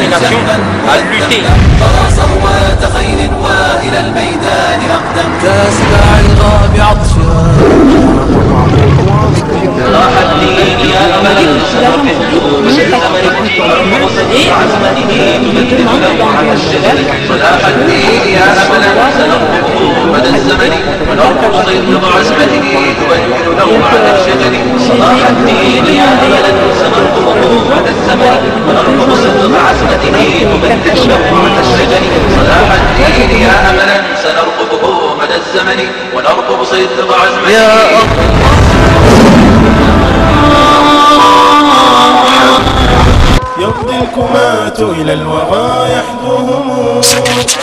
détermination à lutter. ونرقب صدق عزمته يا يمضي الكماة إلى الوغى يحذوهم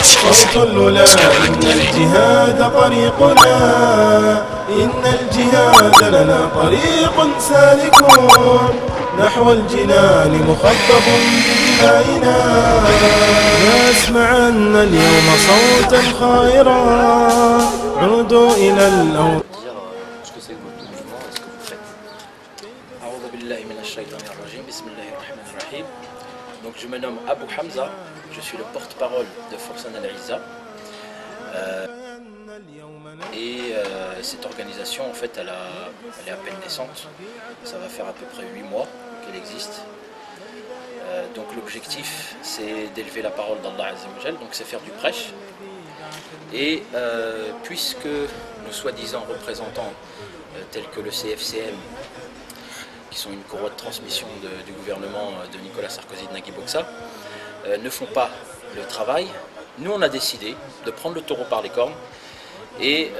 صوت اللولا إن الجهاد طريقنا إن الجهاد لنا طريق سالكون نحو الجنان مخضب بدمائنا نسمعن اليوم صوتا خائرا عودوا إلى الأوطان. Donc je me nomme Abou Hamza, je suis le porte-parole de Forsan Al-Izza cette organisation en fait elle est à peine naissante, ça va faire à peu près 8 mois qu'elle existe. Donc l'objectif c'est d'élever la parole d'Allah Azza wa Jal, donc c'est faire du prêche. Et puisque nos soi-disant représentants tels que le CFCM, qui sont une courroie de transmission du gouvernement de Nicolas Sarkozy de Nagui Boxa, ne font pas le travail, nous on a décidé de prendre le taureau par les cornes et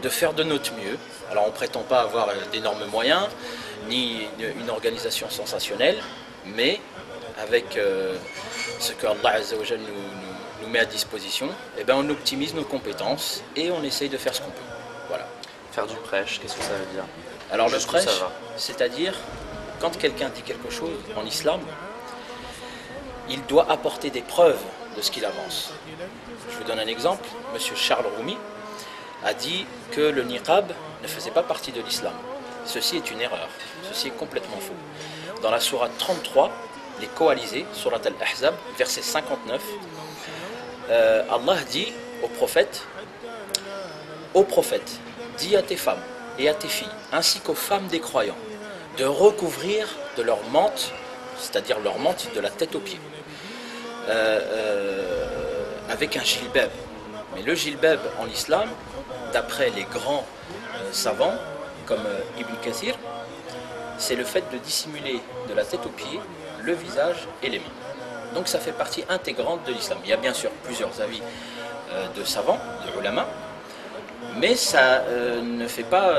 de faire de notre mieux. Alors on ne prétend pas avoir d'énormes moyens, ni une organisation sensationnelle, mais avec ce que Allah Azza wa Jal nous met à disposition, eh ben on optimise nos compétences et on essaye de faire ce qu'on peut. Voilà. Faire du prêche, qu'est-ce que ça veut dire? Alors le prêche, c'est-à-dire quand quelqu'un dit quelque chose en islam, il doit apporter des preuves de ce qu'il avance. Je vous donne un exemple. Monsieur Charles Roumi a dit que le niqab ne faisait pas partie de l'islam. Ceci est une erreur, ceci est complètement faux. Dans la sourate 33, les coalisés, sourate Al-Ahzab, verset 59, Allah dit au prophète, dis à tes femmes et à tes filles, ainsi qu'aux femmes des croyants, de recouvrir de leur mante, c'est-à-dire leur mante de la tête aux pieds, avec un jilbab. Mais le jilbab en islam, d'après les grands savants, comme Ibn Kathir, c'est le fait de dissimuler de la tête aux pieds le visage et les mains. Donc ça fait partie intégrante de l'islam. Il y a bien sûr plusieurs avis de savants, de ulama, mais ça ne fait pas,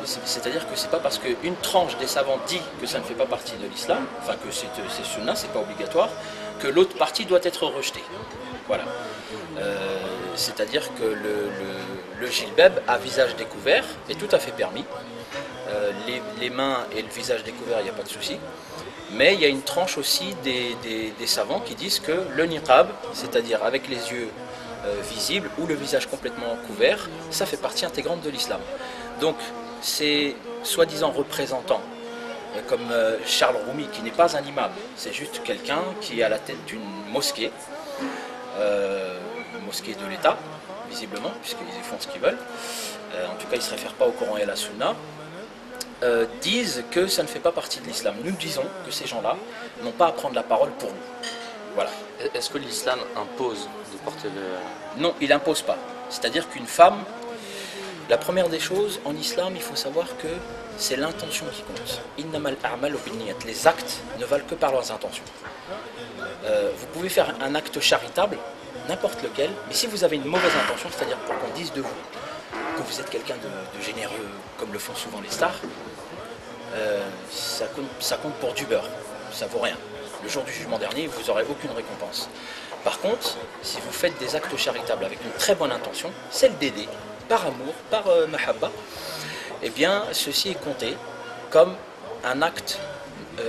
c'est-à-dire que c'est pas parce qu'une tranche des savants dit que ça ne fait pas partie de l'islam, enfin que c'est sunna, c'est pas obligatoire, que l'autre partie doit être rejetée. Voilà. C'est-à-dire que le jilbab à visage découvert est tout à fait permis. Les mains et le visage découvert, il n'y a pas de souci. Mais il y a une tranche aussi des savants qui disent que le niqab, c'est-à-dire avec les yeux visibles ou le visage complètement couvert, ça fait partie intégrante de l'islam. Donc ces soi-disant représentants comme Charles Roumi, qui n'est pas un imam, c'est juste quelqu'un qui est à la tête d'une mosquée, une mosquée de l'État, visiblement, puisqu'ils font ce qu'ils veulent, en tout cas ils ne se réfèrent pas au Coran et à la Sunna, disent que ça ne fait pas partie de l'islam. Nous disons que ces gens-là n'ont pas à prendre la parole pour nous. Voilà. Est-ce que l'islam impose de porter le... Non, il n'impose pas. C'est-à-dire qu'une femme, la première des choses, en islam, il faut savoir que c'est l'intention qui compte. Innamal a'malu binniyat. Les actes ne valent que par leurs intentions. Vous pouvez faire un acte charitable, n'importe lequel, mais si vous avez une mauvaise intention, c'est-à-dire pour qu'on dise de vous que vous êtes quelqu'un de généreux, comme le font souvent les stars, ça compte pour du beurre, ça vaut rien. Le jour du jugement dernier, vous n'aurez aucune récompense. Par contre, si vous faites des actes charitables avec une très bonne intention, celle d'aider, par amour, par mahabba, eh bien, ceci est compté comme un acte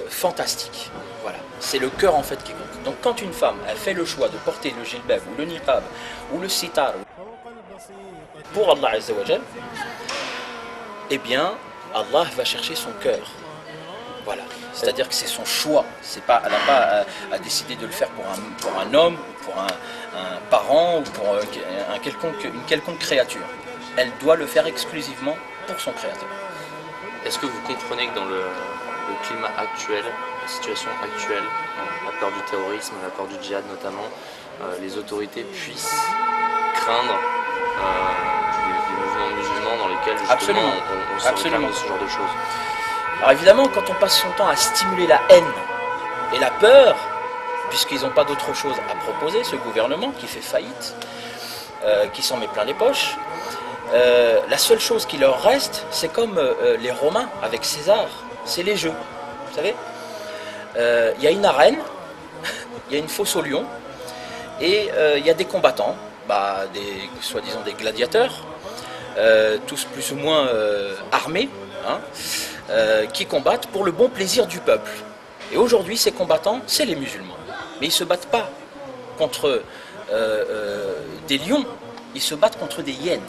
fantastique. Voilà, c'est le cœur en fait qui compte. Donc quand une femme elle fait le choix de porter le jilbab ou le niqab ou le sitar pour Allah Azza wa Jal, eh bien Allah va chercher son cœur. Voilà. C'est-à-dire que c'est son choix. Elle n'a pas à décider de le faire pour un homme, pour un parent ou pour une quelconque créature. Elle doit le faire exclusivement pour son créateur. Est-ce que vous comprenez que dans le climat actuel, la situation actuelle, la peur du terrorisme, la peur du djihad notamment, les autorités puissent craindre des mouvements musulmans dans lesquels justement on se réclame de ce genre de choses? Alors évidemment, quand on passe son temps à stimuler la haine et la peur, puisqu'ils n'ont pas d'autre chose à proposer, ce gouvernement qui fait faillite, qui s'en met plein les poches, la seule chose qui leur reste, c'est comme les Romains avec César, c'est les jeux. Vous savez, il y a une arène, il y a une fosse aux lions, et il y a des combattants, soi-disant des gladiateurs, tous plus ou moins armés, hein, qui combattent pour le bon plaisir du peuple. Et aujourd'hui, ces combattants, c'est les musulmans. Mais ils ne se battent pas contre des lions, ils se battent contre des hyènes.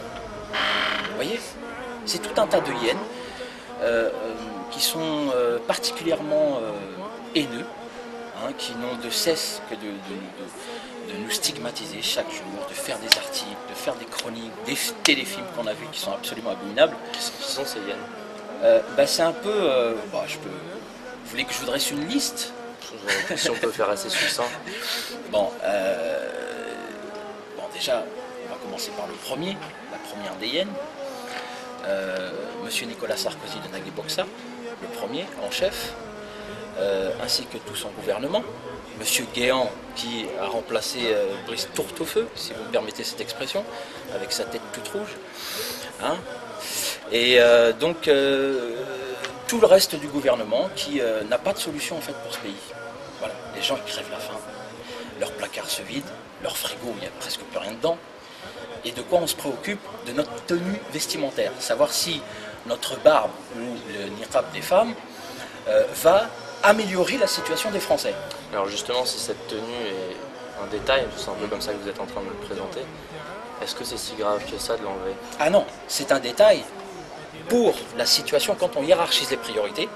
Vous voyez? C'est tout un tas de hyènes qui sont particulièrement haineux, hein, qui n'ont de cesse que de nous stigmatiser chaque jour, de faire des articles, de faire des chroniques, des téléfilms qu'on a vus qui sont absolument abominables. Qui sont ces hyènes? C'est un peu... vous voulez que je vous dresse une liste? Si on peut faire assez succinct. Déjà, on va commencer par le premier, la première des hyènes. Monsieur Nicolas Sarkozy de Naguib-Boxa, le premier en chef, ainsi que tout son gouvernement. Monsieur Guéant, qui a remplacé Brice Tourtefeu, si vous me permettez cette expression, avec sa tête toute rouge. Hein, et donc tout le reste du gouvernement qui n'a pas de solution en fait pour ce pays. Voilà, les gens ils crèvent la faim, leurs placards se vident, leur frigo il n'y a presque plus rien dedans. Et de quoi on se préoccupe? De notre tenue vestimentaire, savoir si notre barbe ou le niqab des femmes va améliorer la situation des Français. Alors justement, si cette tenue est un détail, c'est un peu comme ça que vous êtes en train de me le présenter, est-ce que c'est si grave que ça de l'enlever? Ah non, c'est un détail pour la situation quand on hiérarchise les priorités.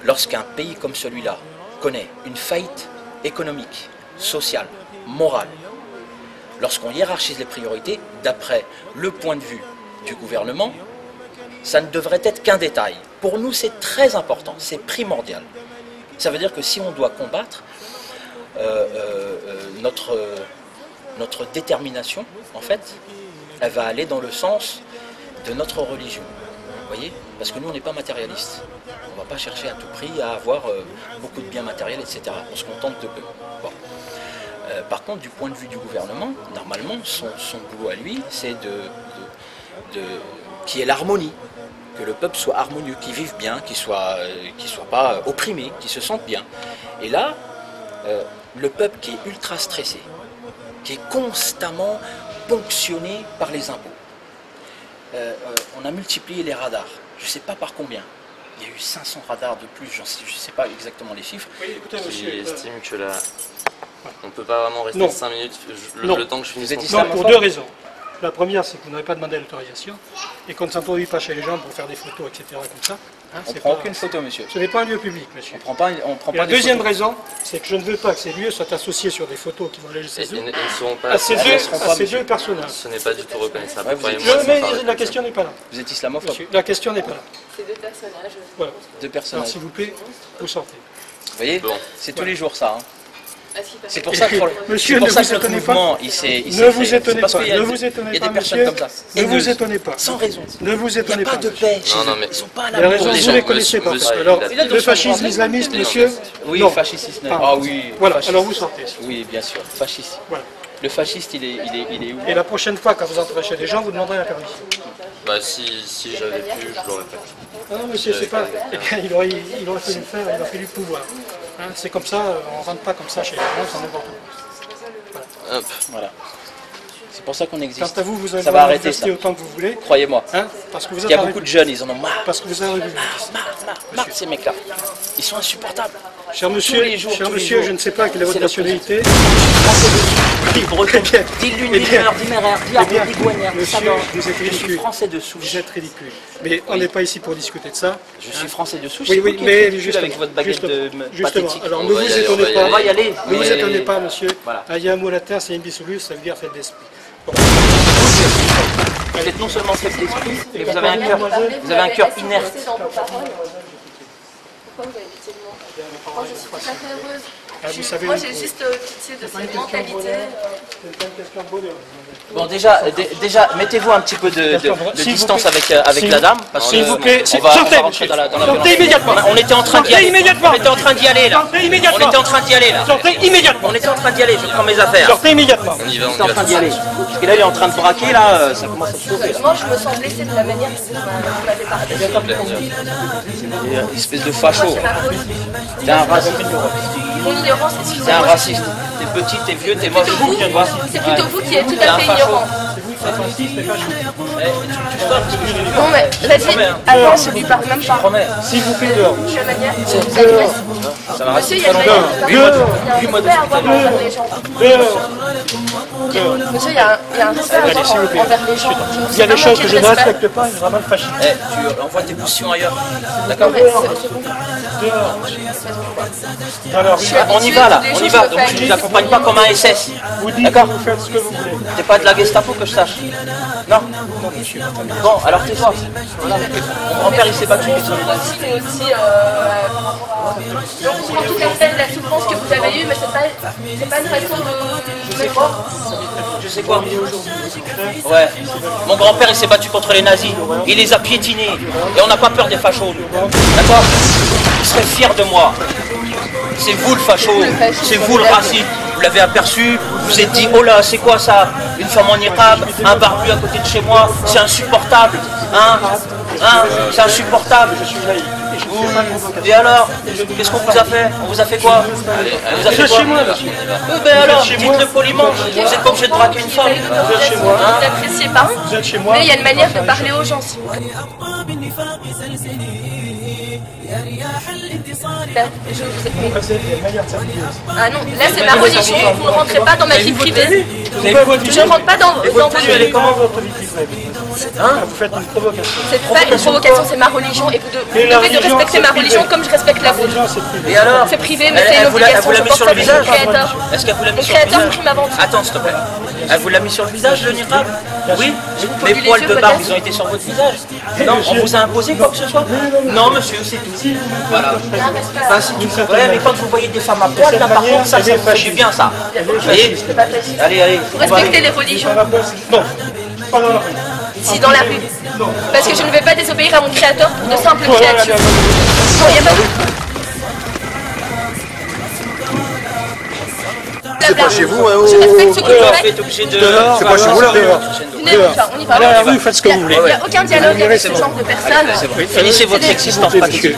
Lorsqu'un pays comme celui-là connaît une faillite économique, sociale, morale, lorsqu'on hiérarchise les priorités, d'après le point de vue du gouvernement, ça ne devrait être qu'un détail. Pour nous, c'est très important, c'est primordial. Ça veut dire que si on doit combattre, notre détermination, en fait, elle va aller dans le sens de notre religion. Vous voyez? Parce que nous, on n'est pas matérialistes. On ne va pas chercher à tout prix à avoir beaucoup de biens matériels, etc. On se contente de peu. Bon. Par contre, du point de vue du gouvernement, normalement, son boulot à lui, c'est qu'il y ait l'harmonie, que le peuple soit harmonieux, qu'il vive bien, qu'il soit pas opprimé, qu'il se sente bien. Et là, le peuple qui est ultra stressé, qui est constamment ponctionné par les impôts. On a multiplié les radars, je ne sais pas par combien. Il y a eu 500 radars de plus, je ne sais pas exactement les chiffres. Oui, écoutez, monsieur, J'estime que là, on ne peut pas vraiment rester Non. 5 minutes, Non. le temps que je finisse Vous êtes mon islamophobe? pour deux raisons. La première, c'est que vous n'avez pas demandé l'autorisation et qu'on ne s'introduit pas chez les gens pour faire des photos, etc. comme ça. Hein, On ne c'est prend pas- aucune photo, monsieur. Ce n'est pas un lieu public, monsieur. On prend Et pas la des deuxième photos. raison, c'est que je ne veux pas que ces lieux soient associés sur des photos qui vont aller chez Et eux ne seront pas, à ces elles ne seront pas, deux monsieur. personnages. ce n'est pas du tout reconnaissable. Ouais, vous êtes- Croyez-moi, c'est Mais pas la reconnaissable. question n'est pas là. Vous êtes islamophobe? Monsieur. La question n'est pas là. C'est deux personnages. Voilà. Deux Alors, personnages. s'il vous plaît, vous sortez. Vous voyez? Bon. C'est tous les jours ça. Hein. À ce qui paraît. C'est pour ça que Monsieur, c'est pour ne ça vous que notre étonnez pas. mouvement, il s'est Ne vous créé. étonnez C'est parce pas. qu'il y a Ne des- vous étonnez il y a pas, des personnes monsieur. comme ça. Ne vous haineuses, étonnez pas. Sans raison. Ne vous Il n'y a étonnez pas pas. de paix chez Non, non, eux. mais- Ils sont pas à Les la raisons, bourre. vous Monsieur, les connaissez pas. monsieur, Alors, il a le fascisme islamiste, monsieur. Oui, non. fascisme. Ah. Ah oui. Voilà, fasciste. alors vous sortez. Oui, bien sûr. Fasciste. Voilà. Le fasciste, il est où? Et la prochaine fois, quand vous entrez chez les gens, vous demanderez la permission. Bah, si j'avais pu, je l'aurais fait. Non, monsieur, c'est pas. Eh bien, il aurait fallu le faire, il aurait fallu le pouvoir. Hein, c'est comme ça, on ne rentre pas comme ça chez les gens, sans n'importe où. Hop. Voilà. C'est pour ça qu'on existe. Quant à vous, vous avez Ça le va droit de arrêter ça. rester autant que vous voulez. Croyez-moi. Hein, parce que vous Il y êtes a beaucoup de jeunes, ils en ont marre. Parce que vous avez Marre de ces mecs-là. Ils sont insupportables. Cher Tous monsieur, les jours, tous les je jours. ne sais pas quelle est votre C'est la nationalité. Breton. Très bien. Dis Eh l'une, bien, dis l'heure, dis mère, dis eh arbre, bien, dis douanière, dis monsieur, sabord. vous êtes Je suis ridicule. français de souche. Vous êtes ridicule. Mais on n'est pas ici pour discuter de ça. Je suis français de souche. Oui, c'est oui, vous qui mais êtes ridicule justement, avec votre baguette de justement. pathétique. Alors On ne va y vous aller, étonnez on va y pas. On va y aller. Ne vous Oui. étonnez pas, monsieur. Voilà. Ayamo latin, c'est imbéculus, ça veut dire faible d'esprit. Bon. Vous êtes non seulement faible d'esprit, mais vous avez un cœur inerte. Pourquoi vous avez pitié de moi? Moi, je suis tout à fait heureuse. Ah, vous savez, Moi, j'ai juste pitié de cette mentalité. C'est pas une question de bonheur. Bon, déjà, mettez-vous un petit peu de S'il vous distance plaît. avec la dame, parce que S'il vous plaît, on va rentrer dans la sortez violence. immédiatement. On était en train d'y aller. immédiatement. On était en train d'y aller là. Sortez immédiatement. On était en train d'y aller là. Sortez immédiatement. On était en train d'y aller. Je prends mes affaires. Sortez immédiatement. On y va, On on était en y train va. d'y aller. Parce que là, il est en train de braquer là. Ça commence à se chauffer là. Moi, je me sens blessée de la manière dont vous m'avez parlé. Espèce de facho. Moi, c'est ma faute. T'es un raciste. Mon ignorance, T'es un excusez-moi. raciste. T'es petit, t'es vieux, t'es moche. Plutôt vous, Tu vois. c'est plutôt vous qui êtes tout T'es un à fait facho. ignorant. Tu stoppes. Non, mais vas-y, attends, je lui parle même pas. Promets. S'il vous plaît, dehors. De la manière dont vous agresse. Ça va Monsieur, rester il y a très une longtemps. manière de parler. Dehors. Il y a un respect à avoir envers les gens. Monsieur, il y a un respect à avoir envers les gens. Il y a des choses que je ne respecte pas, il sera mal fâché. Eh, tu envoies tes positions ailleurs. D'accord. Non, mais c'est bon. Alors, On y va là, on y va. Donc tu ne nous accompagnes pas comme un SS. vous dites, D'accord. vous faites ce que vous voulez. T'es pas de la Gestapo que je sache. Non. Bon, alors tais-toi. Voilà. Mon grand-père il s'est battu. Aussi, mais aussi, donc, on prend tout à fait la souffrance que vous avez eue, mais c'est pas une façon de. Je sais quoi. Ouais. Mon grand-père il s'est battu contre les nazis. Il les a piétinés. Et on n'a pas peur des fachos. D'accord. Il serait fier de moi. C'est vous le facho. C'est vous le raciste. Vous l'avez aperçu. Vous vous êtes dit, oh là, c'est quoi ça? Une femme en niqab, un barbu à côté de chez moi. C'est insupportable. Hein? C'est insupportable. Et alors, qu'est-ce qu'on vous a fait? On vous a fait quoi? On vous a fait quoi? chez moi, monsieur. Ben alors, dites-le poliment. Vous êtes pas obligé de braquer une femme. Vous n'appréciez pas, Vous êtes chez moi. mais il y a une manière de parler aux gens, s'il vous plaît. Là, je vous ai- Ah non, là c'est ma religion, vous ne rentrez pas dans ma vie privée. Je ne rentre pas dans votre Elle est vie. comment votre vie privée? Vous faites une provocation. C'est pas une provocation, c'est ma religion et vous Mais la devez de religion, respecter c'est ma privé. religion comme je respecte la Les vôtre. gens, c'est privé. Et alors? C'est privé, mais c'est Elle une vous l'a obligation. mis Je sur pense le avec visage? mon créateur. Est-ce qu'elle vous l'a mis Mon sur le créateur visage? prime avant tout. Attends, s'il te plaît. Elle vous l'a mis sur le visage, le niqab? Oui. polluez Les les poils yeux, de barbe, peut-être? ils ont été sur votre visage? Non, on vous a imposé quoi que ce soit? Non, monsieur, c'est tout. Voilà. Ouais, mais quand vous voyez des femmes à poil, là, par contre, ça vous fait bien, ça. Vous voyez? Allez, allez. Vous respectez les religions. Non, pas dans la rue. Si, dans la rue. Parce que je ne vais pas désobéir à mon créateur pour de simples créatures. Non, il n'y a pas de... C'est pas chez vous, hein, Je respecte ce que vous Vous faites. êtes obligé de... C'est pas chez vous la rue. Enfin, on y va. Allez à la rue, faites ce que vous Il voulez. n'y a aucun dialogue avec ce genre de personnes. Finissez votre existence pathéque. Et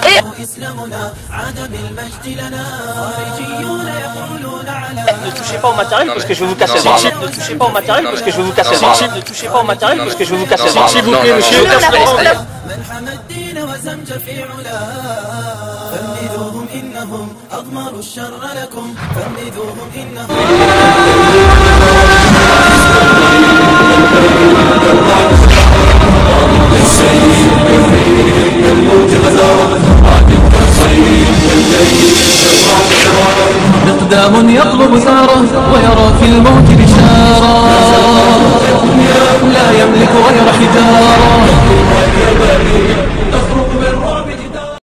Ne touchez pas au matériel parce que je vais vous casser le bras. Ne touchez pas au matériel parce que je vais vous casser le bras. Ne touchez pas au matériel parce que je vais vous casser le bras. S'il vous plaît, monsieur. on a مقدام يطلب ثاره ويرى في الموت بشارة لا يملك غير حجارة